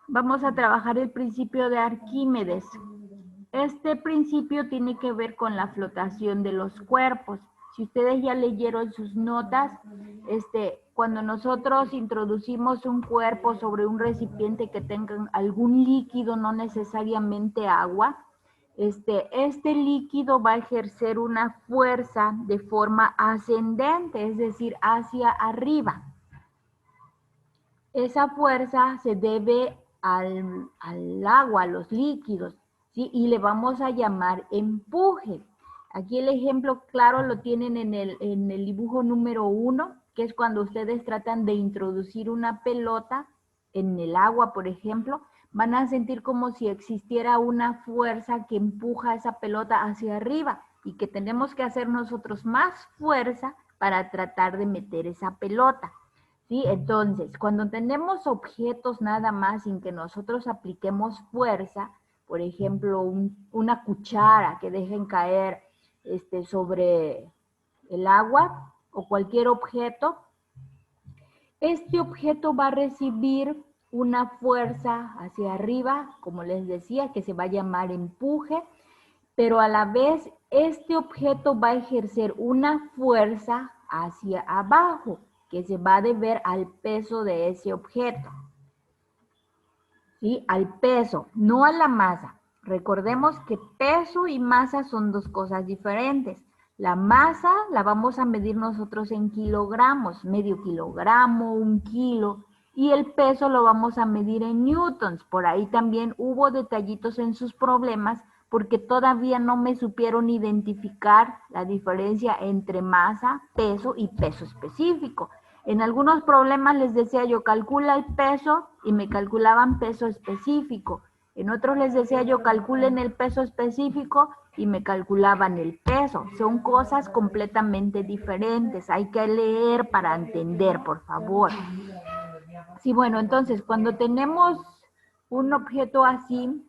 vamos a trabajar el principio de Arquímedes. Este principio tiene que ver con la flotación de los cuerpos. Si ustedes ya leyeron sus notas, cuando nosotros introducimos un cuerpo sobre un recipiente que tenga algún líquido, no necesariamente agua, este líquido va a ejercer una fuerza de forma ascendente, es decir, hacia arriba. Esa fuerza se debe al agua, a los líquidos, ¿sí? Y le vamos a llamar empuje. Aquí el ejemplo claro lo tienen en el dibujo número 1, que es cuando ustedes tratan de introducir una pelota en el agua, por ejemplo, van a sentir como si existiera una fuerza que empuja esa pelota hacia arriba y que tenemos que hacer nosotros más fuerza para tratar de meter esa pelota. ¿Sí? Entonces, cuando tenemos objetos nada más sin que nosotros apliquemos fuerza, por ejemplo, una cuchara que dejen caer sobre el agua o cualquier objeto, este objeto va a recibir una fuerza hacia arriba, como les decía, que se va a llamar empuje, pero a la vez este objeto va a ejercer una fuerza hacia abajo, que se va a deber al peso de ese objeto. ¿Sí? Al peso, no a la masa. Recordemos que peso y masa son dos cosas diferentes. La masa la vamos a medir nosotros en kilogramos, medio kilogramo, 1 kilo, y el peso lo vamos a medir en newtons. Por ahí también hubo detallitos en sus problemas porque todavía no me supieron identificar la diferencia entre masa, peso y peso específico. En algunos problemas les decía yo, calcula el peso y me calculaban peso específico. En otros les decía yo, calculen el peso específico y me calculaban el peso. Son cosas completamente diferentes. Hay que leer para entender, por favor. Sí, bueno, entonces cuando tenemos un objeto así,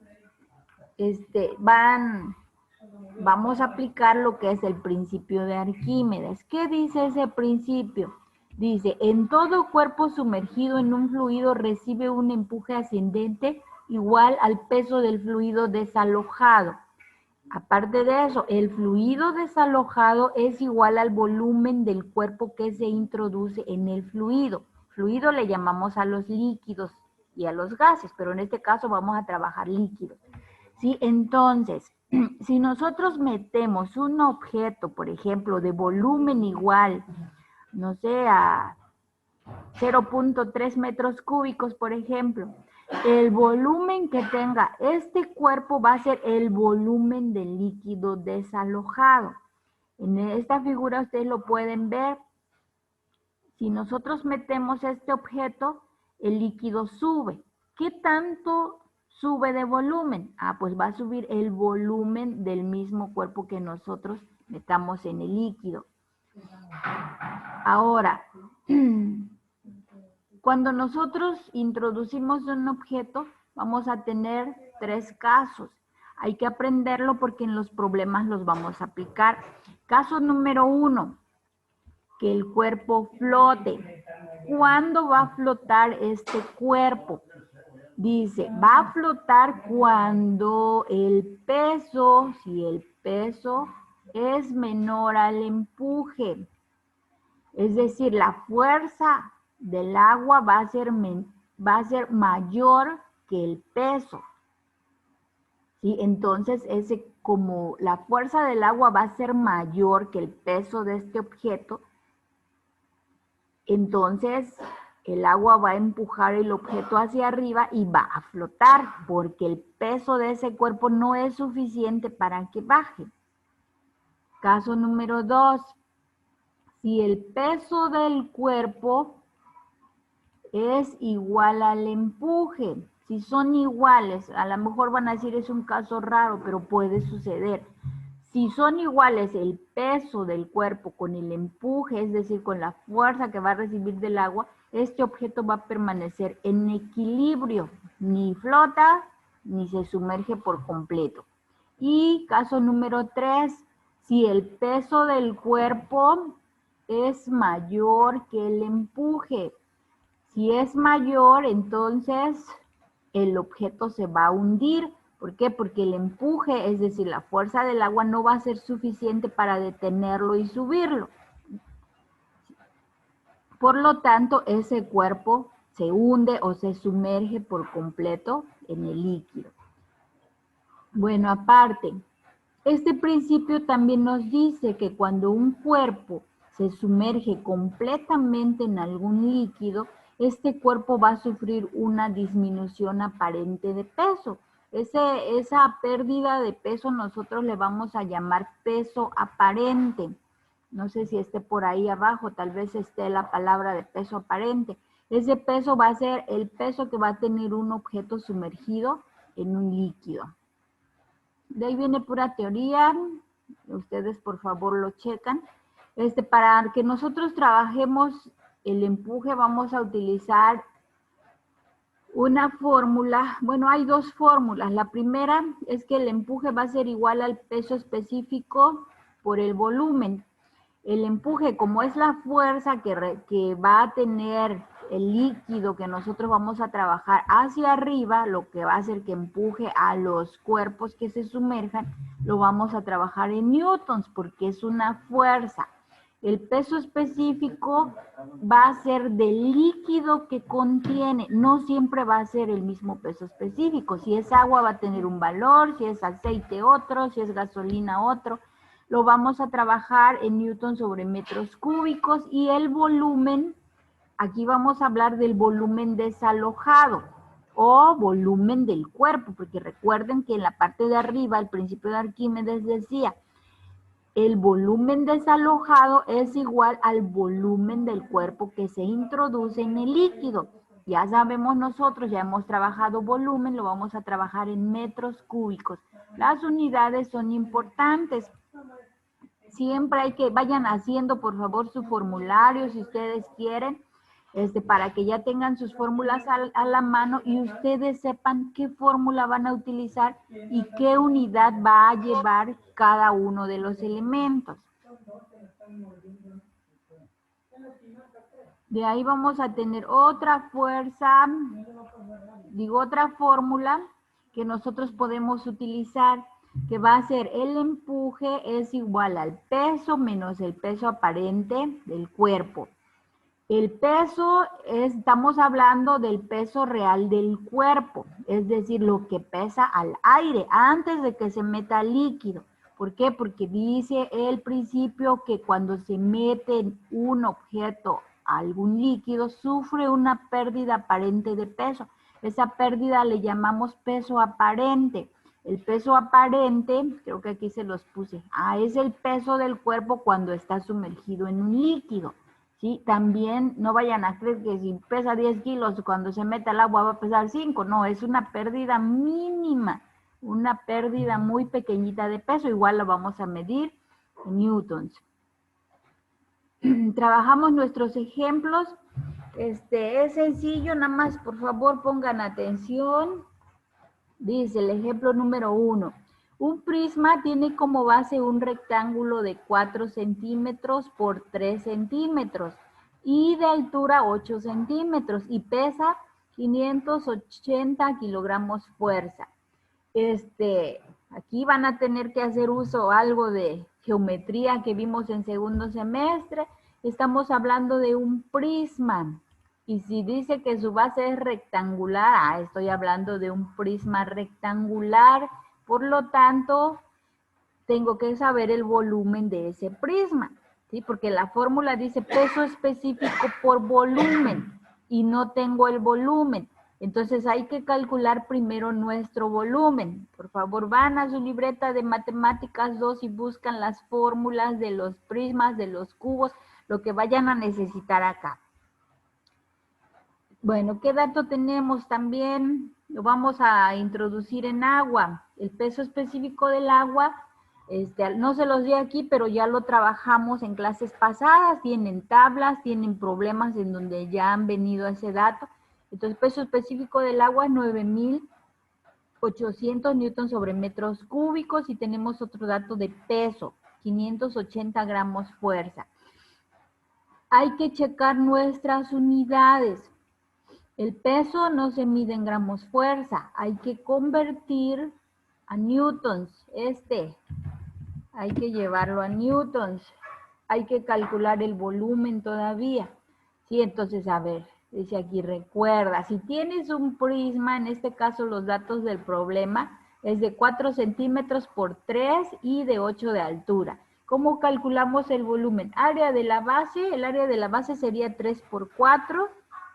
vamos a aplicar lo que es el principio de Arquímedes. ¿Qué dice ese principio? Dice, en todo cuerpo sumergido en un fluido recibe un empuje ascendente igual al peso del fluido desalojado. Aparte de eso, el fluido desalojado es igual al volumen del cuerpo que se introduce en el fluido. Fluido le llamamos a los líquidos y a los gases, pero en este caso vamos a trabajar líquidos. ¿Sí? Entonces, si nosotros metemos un objeto, por ejemplo, de volumen igual, no sé, a 0.3 metros cúbicos, por ejemplo, el volumen que tenga este cuerpo va a ser el volumen del líquido desalojado. En esta figura ustedes lo pueden ver. Si nosotros metemos este objeto, el líquido sube. ¿Qué tanto sube de volumen? Pues va a subir el volumen del mismo cuerpo que nosotros metamos en el líquido. Ahora, cuando nosotros introducimos un objeto, vamos a tener 3 casos. Hay que aprenderlo porque en los problemas los vamos a aplicar. Caso número 1, que el cuerpo flote. ¿Cuándo va a flotar este cuerpo? Dice, va a flotar cuando el peso, si el peso es menor al empuje. Es decir, la fuerza del agua va a ser mayor que el peso. ¿Sí? Entonces, como la fuerza del agua va a ser mayor que el peso de este objeto, entonces el agua va a empujar el objeto hacia arriba y va a flotar, porque el peso de ese cuerpo no es suficiente para que baje. Caso número 2. Si el peso del cuerpo es igual al empuje, si son iguales, a lo mejor van a decir es un caso raro, pero puede suceder. Si son iguales el peso del cuerpo con el empuje, es decir, con la fuerza que va a recibir del agua, este objeto va a permanecer en equilibrio, ni flota ni se sumerge por completo. Y caso número 3, si el peso del cuerpo es mayor que el empuje. Si es mayor, entonces el objeto se va a hundir. ¿Por qué? Porque el empuje, es decir, la fuerza del agua no va a ser suficiente para detenerlo y subirlo. Por lo tanto, ese cuerpo se hunde o se sumerge por completo en el líquido. Bueno, aparte, este principio también nos dice que cuando un cuerpo se sumerge completamente en algún líquido, este cuerpo va a sufrir una disminución aparente de peso. Esa pérdida de peso nosotros le vamos a llamar peso aparente. No sé si esté por ahí abajo, tal vez esté la palabra de peso aparente. Ese peso va a ser el peso que va a tener un objeto sumergido en un líquido. De ahí viene pura teoría, ustedes por favor lo checan. Para que nosotros trabajemos el empuje vamos a utilizar una fórmula, bueno, hay dos fórmulas. La primera es que el empuje va a ser igual al peso específico por el volumen. El empuje, como es la fuerza que va a tener el líquido que nosotros vamos a trabajar hacia arriba, lo que va a hacer que empuje a los cuerpos que se sumerjan, lo vamos a trabajar en newtons porque es una fuerza. El peso específico va a ser del líquido que contiene, no siempre va a ser el mismo peso específico. Si es agua va a tener un valor, si es aceite otro, si es gasolina otro. Lo vamos a trabajar en newtons sobre metros cúbicos y el volumen, aquí vamos a hablar del volumen desalojado o volumen del cuerpo, porque recuerden que en la parte de arriba, al principio de Arquímedes decía, el volumen desalojado es igual al volumen del cuerpo que se introduce en el líquido. Ya sabemos nosotros, ya hemos trabajado volumen, lo vamos a trabajar en metros cúbicos. Las unidades son importantes. Siempre hay que, vayan haciendo por favor su formulario si ustedes quieren, para que ya tengan sus fórmulas a la mano y ustedes sepan qué fórmula van a utilizar y qué unidad va a llevar cada uno de los elementos. De ahí vamos a tener otra fuerza, otra fórmula que nosotros podemos utilizar, que va a ser el empuje es igual al peso menos el peso aparente del cuerpo. El peso, estamos hablando del peso real del cuerpo, es decir, lo que pesa al aire antes de que se meta líquido. ¿Por qué? Porque dice el principio que cuando se mete un objeto a algún líquido, sufre una pérdida aparente de peso. Esa pérdida le llamamos peso aparente. El peso aparente, creo que aquí se los puse, es el peso del cuerpo cuando está sumergido en un líquido. ¿Sí? También no vayan a creer que si pesa 10 kilos, cuando se mete al agua va a pesar 5. No, es una pérdida mínima, una pérdida muy pequeñita de peso. Igual lo vamos a medir en newtons. Trabajamos nuestros ejemplos. Es sencillo, nada más por favor pongan atención. Dice el ejemplo número 1. Un prisma tiene como base un rectángulo de 4 centímetros por 3 centímetros y de altura 8 centímetros y pesa 580 kilogramos fuerza. Aquí van a tener que hacer uso algo de geometría que vimos en segundo semestre. Estamos hablando de un prisma. Y si dice que su base es rectangular, estoy hablando de un prisma rectangular. Por lo tanto, tengo que saber el volumen de ese prisma, ¿sí? Porque la fórmula dice peso específico por volumen y no tengo el volumen. Entonces hay que calcular primero nuestro volumen. Por favor, van a su libreta de matemáticas 2 y buscan las fórmulas de los prismas, de los cubos, lo que vayan a necesitar acá. Bueno, ¿qué dato tenemos también? Lo vamos a introducir en agua. El peso específico del agua, no se los di aquí, pero ya lo trabajamos en clases pasadas, tienen tablas, tienen problemas en donde ya han venido ese dato. Entonces, peso específico del agua es 9.800 newtons sobre metros cúbicos y tenemos otro dato de peso, 580 gramos fuerza. Hay que checar nuestras unidades. El peso no se mide en gramos fuerza, hay que convertir a newtons. Hay que llevarlo a newtons. Hay que calcular el volumen todavía. Sí, entonces, a ver, dice aquí, recuerda, si tienes un prisma, en este caso los datos del problema, es de 4 centímetros por 3 y de 8 de altura. ¿Cómo calculamos el volumen? Área de la base, el área de la base sería 3 por 4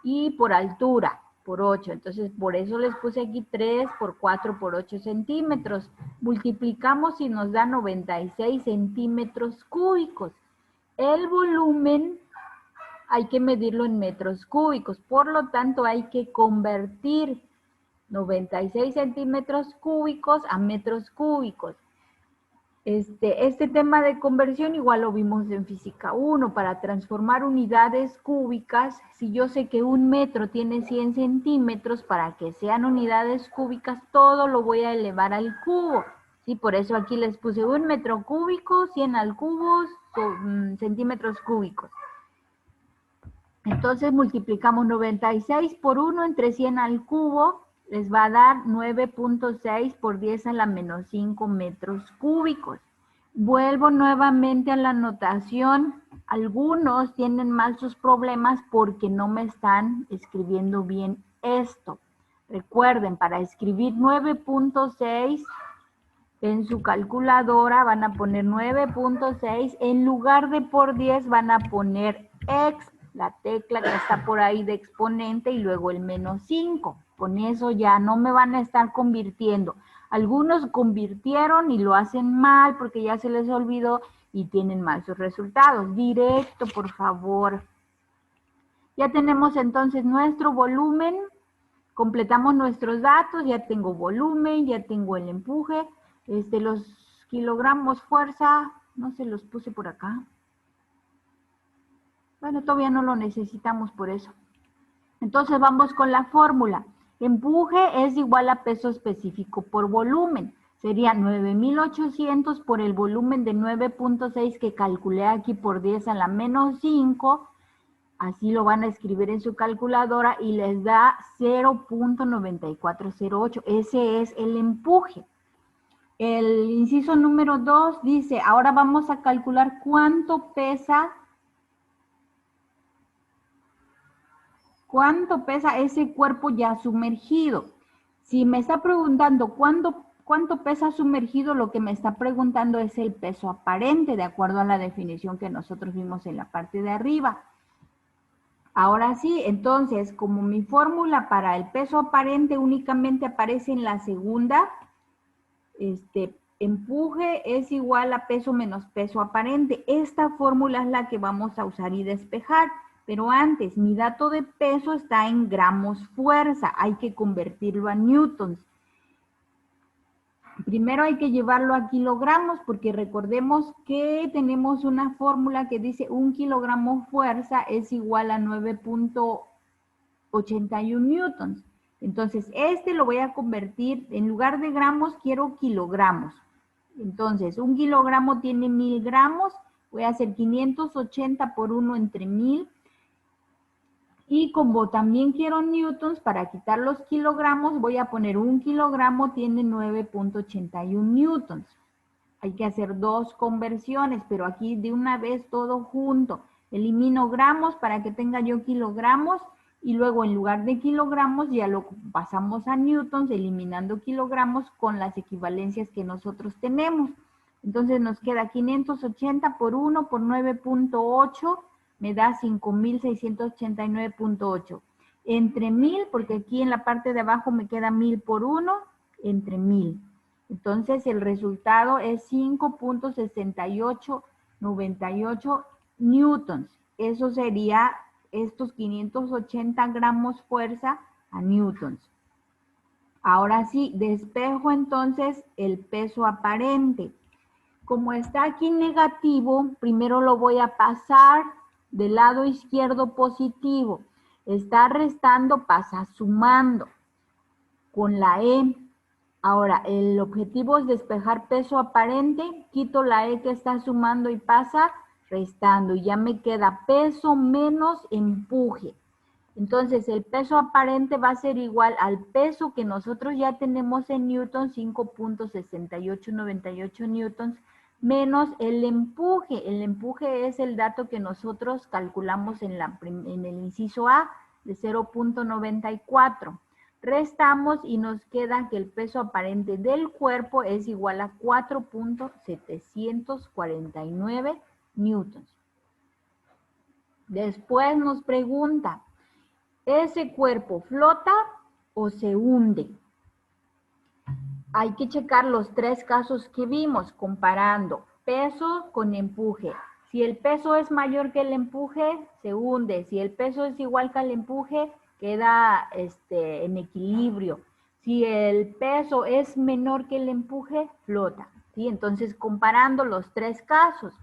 y por altura, por 8. Entonces, por eso les puse aquí 3 por 4 por 8 centímetros. Multiplicamos y nos da 96 centímetros cúbicos. El volumen hay que medirlo en metros cúbicos, por lo tanto hay que convertir 96 centímetros cúbicos a metros cúbicos. Este tema de conversión igual lo vimos en física 1, para transformar unidades cúbicas, si yo sé que un metro tiene 100 centímetros, para que sean unidades cúbicas, todo lo voy a elevar al cubo. Sí, por eso aquí les puse 1 metro cúbico, 100 al cubo, centímetros cúbicos. Entonces multiplicamos 96 por 1 entre 100 al cubo, les va a dar 9.6 por 10 a la menos 5 metros cúbicos. Vuelvo nuevamente a la notación. Algunos tienen mal sus problemas porque no me están escribiendo bien esto. Recuerden, para escribir 9.6 en su calculadora van a poner 9.6, en lugar de por 10 van a poner x, la tecla que está por ahí de exponente, y luego el menos 5. Con eso ya no me van a estar convirtiendo. Algunos convirtieron y lo hacen mal porque ya se les olvidó y tienen mal sus resultados. Directo, por favor. Ya tenemos entonces nuestro volumen, completamos nuestros datos, ya tengo volumen, ya tengo el empuje, los kilogramos fuerza, no se los puse por acá. Bueno, todavía no lo necesitamos por eso. Entonces vamos con la fórmula. Empuje es igual a peso específico por volumen. Sería 9.800 por el volumen de 9.6 que calculé aquí por 10 a la menos 5. Así lo van a escribir en su calculadora y les da 0.9408. Ese es el empuje. El inciso número 2 dice, ahora vamos a calcular cuánto pesa ese cuerpo ya sumergido. Si me está preguntando cuánto pesa sumergido, lo que me está preguntando es el peso aparente, de acuerdo a la definición que nosotros vimos en la parte de arriba. Ahora sí, entonces, como mi fórmula para el peso aparente únicamente aparece en la segunda, empuje es igual a peso menos peso aparente. Esta fórmula es la que vamos a usar y despejar. Pero antes, mi dato de peso está en gramos fuerza. Hay que convertirlo a newtons. Primero hay que llevarlo a kilogramos porque recordemos que tenemos una fórmula que dice 1 kilogramo fuerza es igual a 9.81 newtons. Entonces, lo voy a convertir, en lugar de gramos, quiero kilogramos. Entonces, 1 kilogramo tiene 1000 gramos, voy a hacer 580 por 1 entre 1000. Y como también quiero newtons, para quitar los kilogramos, voy a poner 1 kilogramo tiene 9.81 newtons. Hay que hacer 2 conversiones, pero aquí de una vez todo junto. Elimino gramos para que tenga yo kilogramos y luego en lugar de kilogramos ya lo pasamos a newtons, eliminando kilogramos con las equivalencias que nosotros tenemos. Entonces nos queda 580 por 1 por 9.8, me da 5.689.8. Entre 1000, porque aquí en la parte de abajo me queda 1000 por 1, entre 1000. Entonces el resultado es 5.6898 newtons. Eso sería estos 580 gramos fuerza a newtons. Ahora sí, despejo entonces el peso aparente. Como está aquí negativo, primero lo voy a pasar del lado izquierdo positivo. Está restando, pasa sumando con la E. Ahora, el objetivo es despejar peso aparente, quito la E que está sumando y pasa restando. Y ya me queda peso menos empuje. Entonces, el peso aparente va a ser igual al peso que nosotros ya tenemos en newtons, 5.6898 newtons, menos el empuje. El empuje es el dato que nosotros calculamos en el inciso A de 0.94. Restamos y nos queda que el peso aparente del cuerpo es igual a 4.749 newtons. Después nos pregunta, ¿ese cuerpo flota o se hunde? Hay que checar los tres casos que vimos, comparando peso con empuje. Si el peso es mayor que el empuje, se hunde. Si el peso es igual que el empuje, queda en equilibrio. Si el peso es menor que el empuje, flota. ¿Sí? Entonces, comparando los tres casos.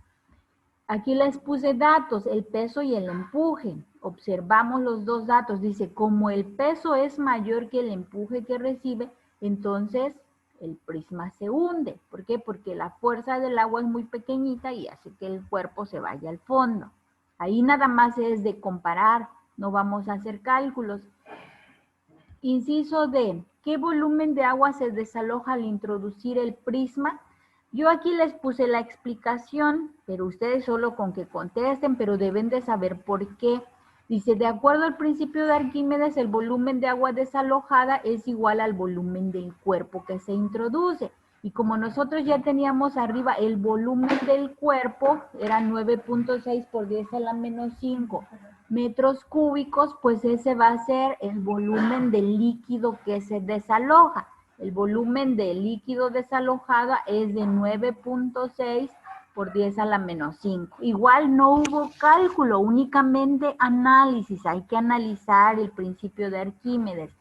Aquí les puse datos, el peso y el empuje. Observamos los dos datos. Dice, como el peso es mayor que el empuje que recibe, entonces el prisma se hunde. ¿Por qué? Porque la fuerza del agua es muy pequeñita y hace que el cuerpo se vaya al fondo. Ahí nada más es de comparar, no vamos a hacer cálculos. Inciso D, ¿qué volumen de agua se desaloja al introducir el prisma? Yo aquí les puse la explicación, pero ustedes solo con que contesten, pero deben de saber por qué. Dice, de acuerdo al principio de Arquímedes, el volumen de agua desalojada es igual al volumen del cuerpo que se introduce. Y como nosotros ya teníamos arriba el volumen del cuerpo, era 9.6 por 10 a la menos 5 metros cúbicos, pues ese va a ser el volumen del líquido que se desaloja. El volumen del líquido desalojado es de 9.6 por 10 a la menos 5. Igual no hubo cálculo, únicamente análisis. Hay que analizar el principio de Arquímedes.